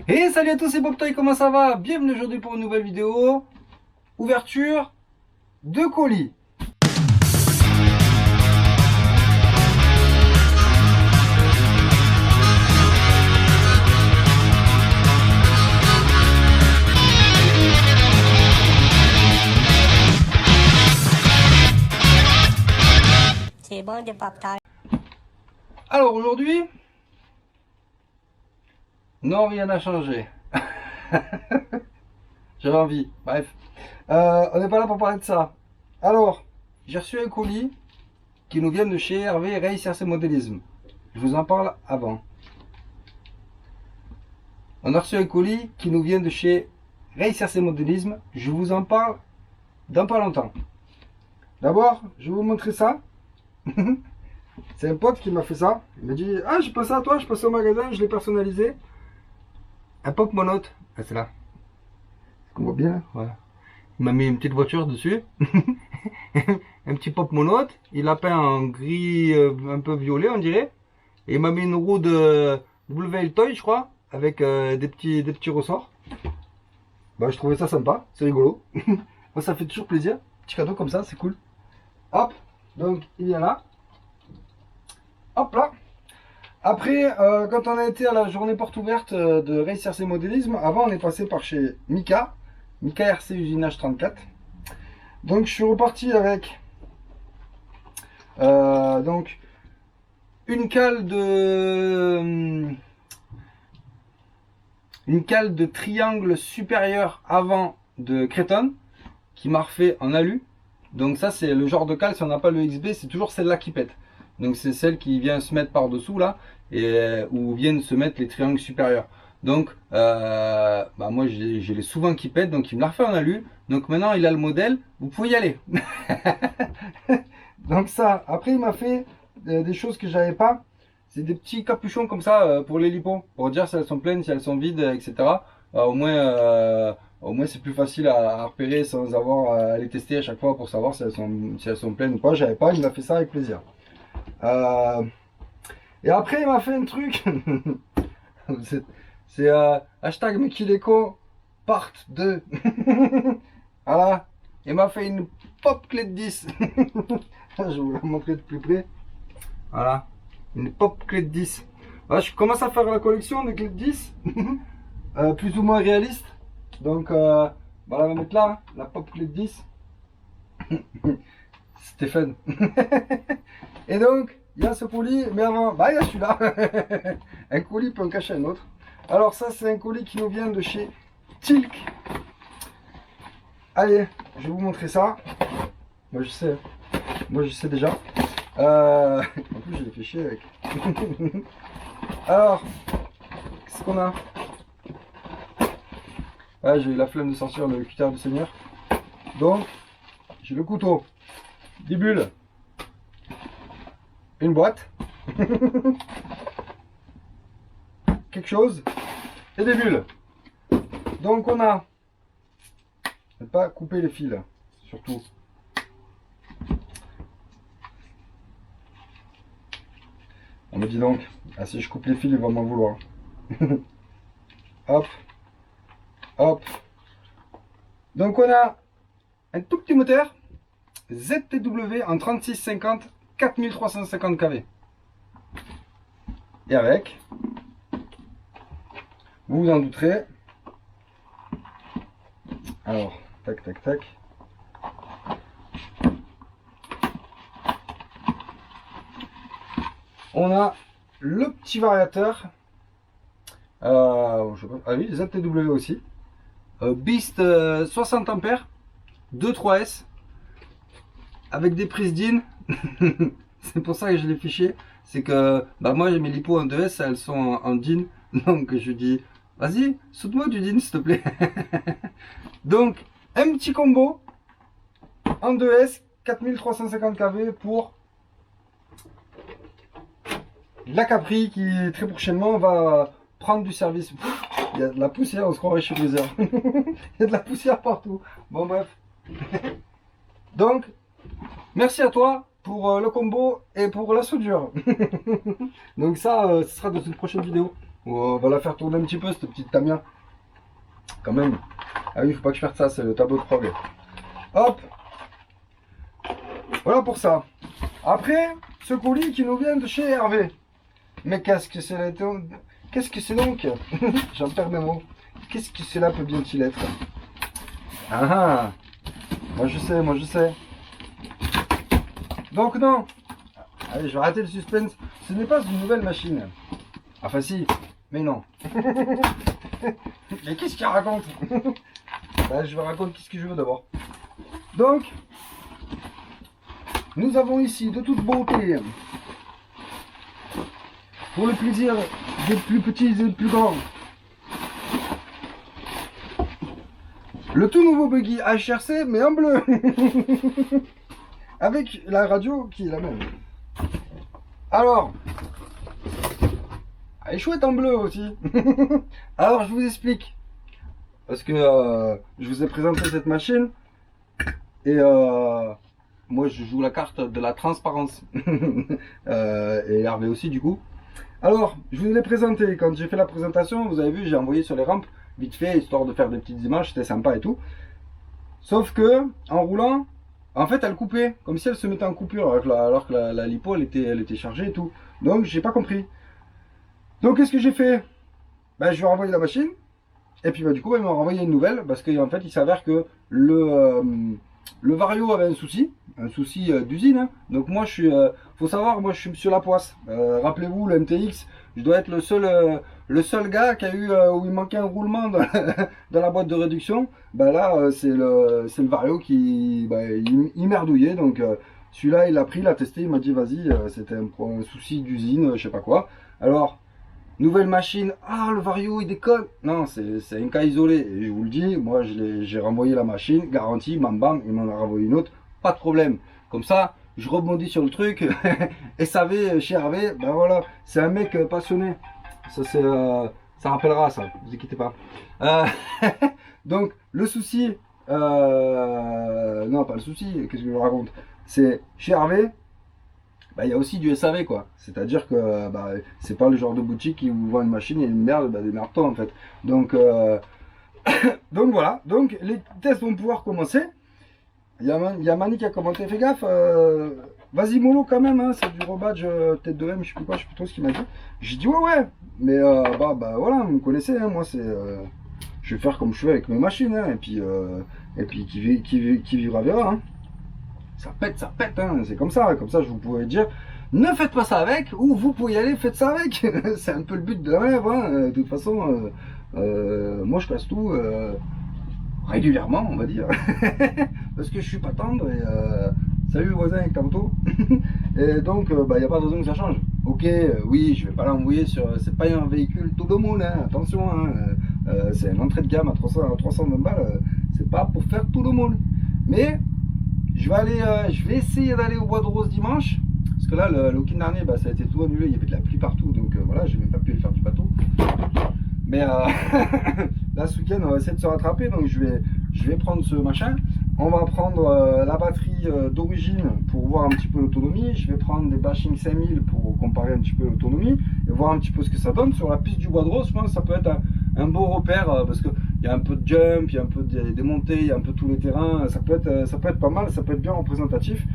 Et salut à tous, c'est Bob Toy, comment ça va? Bienvenue aujourd'hui pour une nouvelle vidéo. Ouverture de colis. C'est bon de Bob Toy. Alors aujourd'hui, non, rien n'a changé. J'avais envie, bref. On n'est pas là pour parler de ça. Alors, j'ai reçu un colis qui nous vient de chez Hervé Race RC Modélisme. Je vous en parle avant. On a reçu un colis qui nous vient de chez Race RC Modélisme. Je vous en parle dans pas longtemps. D'abord, je vais vous montrer ça. C'est un pote qui m'a fait ça. Il m'a dit: ah, je passe à toi, je passe au magasin, je l'ai personnalisé. Un pop monote. Ah, c'est là. Est-ce qu'on voit bien? Voilà. Il m'a mis une petite voiture dessus. Un petit pop monote. Il l'a peint en gris un peu violet, on dirait. Et il m'a mis une roue de WL Toy, je crois, avec des petits ressorts. Bah, je trouvais ça sympa, c'est rigolo. Moi, ça fait toujours plaisir. Petit cadeau comme ça, c'est cool. Hop, donc il vient là. Hop là. Après, quand on a été à la journée porte ouverte de Race RC Modélisme, avant on est passé par chez Mika RC Usinage 34. Donc je suis reparti avec donc une cale de triangle supérieur avant de Creton qui m'a refait en alu. Donc ça c'est le genre de cale, si on n'a pas le XB, c'est toujours celle-là qui pète. Donc c'est celle qui vient se mettre par dessous là, et où viennent se mettre les triangles supérieurs. Donc moi j'ai les souvent qui pètent, donc il me l'a refait en alu. Donc maintenant il a le modèle, vous pouvez y aller. Donc ça, après il m'a fait des choses que j'avais pas. C'est des petits capuchons comme ça pour les lipos, pour dire si elles sont pleines, si elles sont vides, etc. Au moins c'est plus facile à repérer sans avoir à les tester à chaque fois pour savoir si elles sont pleines ou pas. J'avais pas, il m'a fait ça avec plaisir. Et après il m'a fait un truc. c'est hashtag Mekileko part 2. Voilà. Il m'a fait une pop clé de 10. Je vais vous la montrer de plus près. Voilà. Une pop clé de 10. Voilà, je commence à faire la collection des clés de 10. Plus ou moins réaliste. Donc voilà, on va mettre là la pop clé de 10. Stéphane. Et donc, il y a ce colis, mais avant, bah il y a celui-là. Un colis peut en cacher un autre. Alors ça, c'est un colis qui nous vient de chez Tilk. Allez, je vais vous montrer ça. Moi je sais déjà. En plus, j'ai fait chier avec. Alors, qu'est-ce qu'on a? Ah, j'ai eu la flemme de sortir le cutter du Seigneur. Donc, j'ai le couteau, des bulles, une boîte, quelque chose et des bulles. Donc on a, ne pas couper les fils, surtout. On me dit donc, ah, si je coupe les fils, il va m'en vouloir. Hop, hop. Donc on a un tout petit moteur ZTW en 3650 4350 kV. Et avec, vous vous en douterez. Alors, tac, tac, tac. On a le petit variateur. Je sais pas, ah oui, ZTW aussi. Beast 60 ampères, 2.3S. Avec des prises DIN. C'est pour ça que je l'ai fiché. C'est que moi mes lipos en 2S, elles sont en DIN. Donc je dis, vas-y, saute-moi du DIN s'il te plaît. Donc un petit combo en 2S 4350 kV pour la Capri qui très prochainement va prendre du service. Il y a de la poussière, on se croirait chez Blizzard. Il y a de la poussière partout. Bon bref. Donc merci à toi pour le combo et pour la soudure. Donc ça, ce sera dans une prochaine vidéo. On va la faire tourner un petit peu, cette petite Tamiya. Quand même. Ah oui, faut pas que je fasse ça, c'est le tableau de progrès. Hop. Voilà pour ça. Après, ce colis qui nous vient de chez Hervé. Mais qu'est-ce que c'est là? Qu'est-ce que c'est donc? J'en perds mes mots. Qu'est-ce que cela peut bien-il être? Ah ah. Moi je sais, moi je sais. Donc non. Allez, je vais arrêter le suspense. Ce n'est pas une nouvelle machine. Enfin si, mais non. Mais qu'est-ce qu'il raconte? Je vais raconter ce que je veux d'abord. Donc, nous avons ici de toute beauté, pour le plaisir des plus petits et des plus grands, le tout nouveau buggy HRC, mais en bleu. Avec la radio qui est la même. Alors, elle est chouette en bleu aussi. Alors, je vous explique. Parce que je vous ai présenté cette machine. Et moi, je joue la carte de la transparence. Et Hervé aussi, du coup. Alors, je vous l'ai présenté. Quand j'ai fait la présentation, vous avez vu, j'ai envoyé sur les rampes, vite fait, histoire de faire des petites images. C'était sympa et tout. Sauf que, en roulant, en fait, elle coupait. Comme si elle se mettait en coupure. Alors que la lipo, elle était chargée et tout. Donc, j'ai pas compris. Donc, qu'est-ce que j'ai fait? Ben, je lui ai renvoyé la machine. Et puis, bah, du coup, ils m'ont renvoyé une nouvelle. Parce qu'en fait, il s'avère que le Vario avait un souci d'usine. Hein. Donc, moi, faut savoir, moi, je suis sur la poisse. Rappelez-vous, le MTX, je dois être le seul gars qui a eu, où il manquait un roulement dans, dans la boîte de réduction. Bah là, c'est le Vario qui, il merdouillait. Donc, celui-là, il a pris, il a testé, il m'a dit, vas-y, c'était un souci d'usine, je sais pas quoi. Alors, nouvelle machine, ah le Vario il déconne. Non, c'est un cas isolé. Et je vous le dis, moi j'ai renvoyé la machine, garantie, bam bam, il m'en a renvoyé une autre, pas de problème. Comme ça, je rebondis sur le truc. Et savez, chez Hervé, ben voilà, c'est un mec passionné. Ça rappellera ça, vous inquiétez pas. Donc le souci, non pas le souci, qu'est-ce que je raconte? C'est chez Hervé. Bah, il y a aussi du SAV quoi, c'est-à-dire que c'est pas le genre de boutique qui vous vend une machine et une merde, démerde-toi en fait. Donc, donc voilà, donc les tests vont pouvoir commencer. Il y a Mani qui a commenté, fais gaffe, vas-y mollo quand même, hein, c'est du rebadge tête de M, je sais plus quoi, je sais plus trop ce qu'il m'a dit. J'ai dit ouais, mais voilà, vous me connaissez, hein, moi c'est, je vais faire comme je fais avec mes machines, hein, et puis qui vivra verra. Hein. Ça pète, hein, c'est comme ça je vous pourrais dire, ne faites pas ça avec, ou vous pouvez y aller, faites ça avec, c'est un peu le but de la rêve, hein. De toute façon, moi je casse tout régulièrement, on va dire, parce que je suis pas tendre, et salut le voisin avec ta moto, et donc il n'y a pas de raison que ça change. Ok, oui, je vais pas l'envoyer sur, c'est pas un véhicule tout le monde, hein, attention, hein, c'est une entrée de gamme à 320 balles, c'est pas pour faire tout le monde, mais je vais essayer d'aller au Bois de Rose dimanche. Parce que là, le week-end dernier, ça a été tout annulé. Il y avait de la pluie partout. Donc voilà, j'ai même pas pu aller faire du bateau. Mais là, ce week-end, on va essayer de se rattraper. Donc je vais prendre ce machin. On va prendre la batterie d'origine pour voir un petit peu l'autonomie. Je vais prendre des Bashing 5000 pour comparer un petit peu l'autonomie. Et voir un petit peu ce que ça donne. Sur la piste du Bois de Rose, je pense que ça peut être un beau repère. Parce que il y a un peu de jump, il y a un peu des montées, il y a un peu tous les terrains, ça peut être pas mal, ça peut être bien représentatif.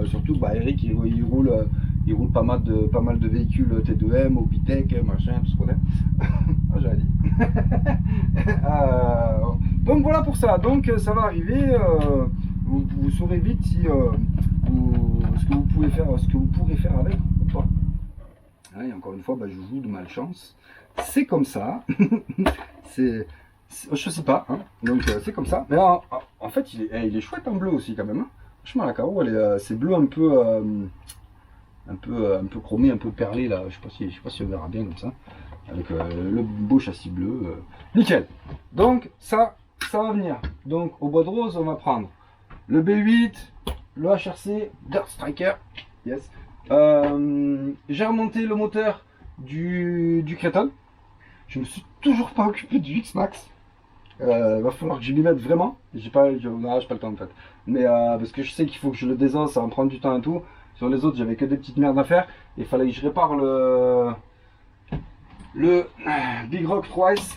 Surtout Eric il roule pas mal de véhicules T2M, Obitech, machin, tout ce qu'on est. Ah, j'avais dit. Donc voilà pour ça, donc ça va arriver, vous saurez vite si ce que vous pouvez faire, ce que vous pourrez faire avec ou pas. Hein, et encore une fois, je joue de malchance. C'est comme ça. Je sais pas, hein. Donc c'est comme ça. Mais en fait, il est chouette en bleu aussi quand même. Hein. Franchement, la carreau, c'est bleu un peu chromé, un peu perlé là. Je sais pas si on verra bien comme ça, avec le beau châssis bleu. Nickel. Donc ça va venir. Donc au Bois de Rose, on va prendre le B8, le HRC, Dirt Striker. Yes. J'ai remonté le moteur du Créton. Je me suis toujours pas occupé du X-Max. Va falloir que je m'y mette vraiment. J'ai pas le temps en fait. Mais parce que je sais qu'il faut que je le désosse, ça va me prendre du temps et tout. Sur les autres, j'avais que des petites merdes à faire. Il fallait que je répare le Big Rock 3S.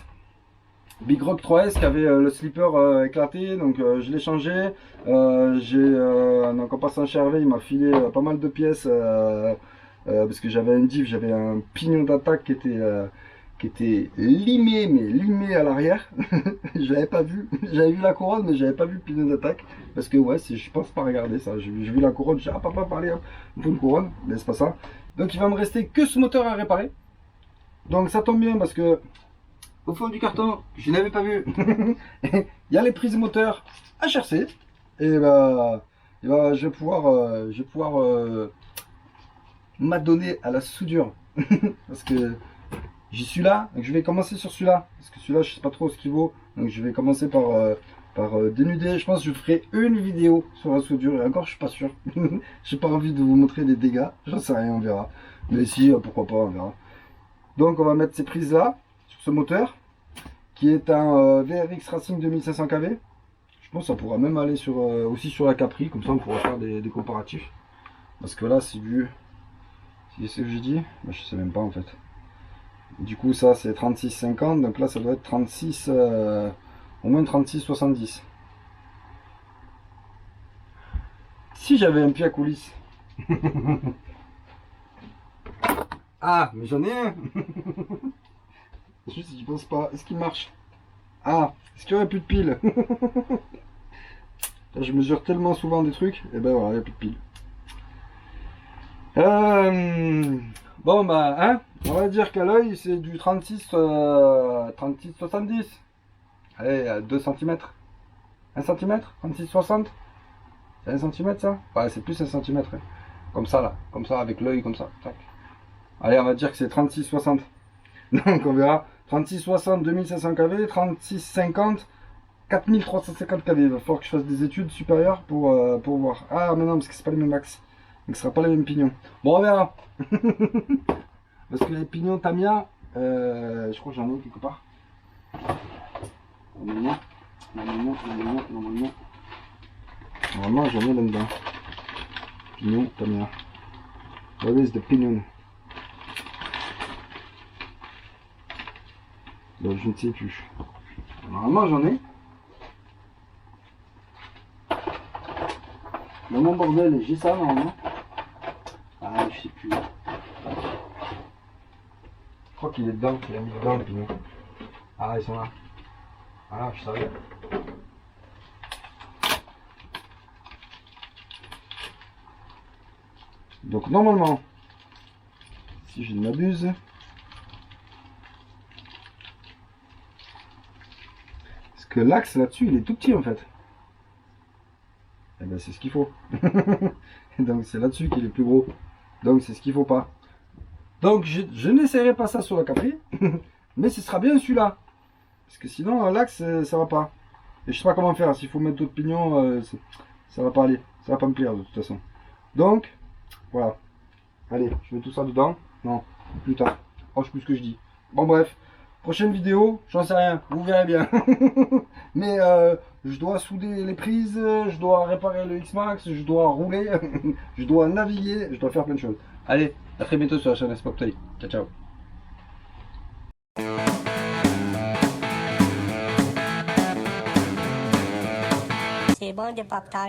Big Rock 3S qui avait le slipper éclaté, donc je l'ai changé. Donc en passant chez Hervé, il m'a filé pas mal de pièces parce que j'avais un diff, j'avais un pignon d'attaque qui était limé, mais limé à l'arrière. Je l'avais pas vu, j'avais vu la couronne, mais j'avais pas vu le pignon d'attaque parce que ouais, je pense pas regarder ça. J'ai vu la couronne, j'ai dit ah papa, allez hop, il faut une couronne, mais c'est pas ça. Donc il va me rester que ce moteur à réparer. Donc ça tombe bien parce que au fond du carton, je n'avais pas vu. Il y a les prises moteur HRC. Je vais pouvoir m'adonner à la soudure. Parce que j'y suis là. Donc je vais commencer sur celui-là. Parce que celui-là, je sais pas trop ce qu'il vaut. Donc je vais commencer par dénuder. Je pense que je ferai une vidéo sur la soudure. Et encore, je suis pas sûr. J'ai pas envie de vous montrer des dégâts. J'en sais rien, on verra. Mais si, pourquoi pas, on verra. Donc on va mettre ces prises là, sur ce moteur, qui est un VRX Racing 2500 kV. Je pense que ça pourra même aller aussi sur la Capri, comme ça on pourra faire des comparatifs. Parce que là c'est du... C'est ce que j'ai dit, je sais même pas en fait. Du coup ça c'est 36,50, donc là ça doit être 36, au moins 36,70. Si j'avais un pied à coulisses. Ah, mais j'en ai un. Juste j'y pense pas. Est-ce qu'il marche? Ah, est-ce qu'il y aurait plus de piles? Je mesure tellement souvent des trucs, et ben voilà, il n'y a plus de piles. Bon bah, hein, on va dire qu'à l'œil c'est du 36-70. Allez, 2 cm. 1 cm 36-60. C'est 1 cm ça? Ouais, c'est plus 1 cm. Hein. Comme ça là, comme ça, avec l'œil, comme ça. Tac. Allez, on va dire que c'est 36-60. Donc on verra. 36-60, 2500 kV, 36-50. 4350 kV, il va falloir que je fasse des études supérieures pour voir. Ah, mais non, parce que c'est pas les mêmes axes. Donc ce sera pas les mêmes pignons. Bon, on verra. Parce que les pignons Tamiya, je crois que j'en ai quelque part. Normalement, j'en ai là-dedans. Pignon Tamiya. Where is the pignon? Donc, je ne sais plus. Normalement, j'en ai. Dans mon bordel, j'ai ça normalement. Ah, je sais plus. Je crois qu'il est dedans, qu'il a mis dedans les pignons. Ah, ils sont là. Ah, je savais. Donc normalement, si je ne m'abuse, parce que l'axe là-dessus, il est tout petit en fait. Et ben c'est ce qu'il faut. Donc c'est là-dessus qu'il est plus gros. Donc c'est ce qu'il faut pas. Donc je n'essaierai pas ça sur la Capri, mais ce sera bien celui-là. Parce que sinon l'axe ça va pas. Et je sais pas comment faire. S'il faut mettre d'autres pignons, ça va pas aller. Ça va pas me plaire de toute façon. Donc voilà. Allez, je mets tout ça dedans. Non, plus tard. Oh, je sais plus ce que je dis. Bon bref. Prochaine vidéo, j'en sais rien, vous verrez bien. Mais je dois souder les prises, je dois réparer le X-Max, je dois rouler, je dois naviguer, je dois faire plein de choses. Allez, à très bientôt sur la chaîne Sport Play. Ciao, ciao. C'est bon de pop-tart.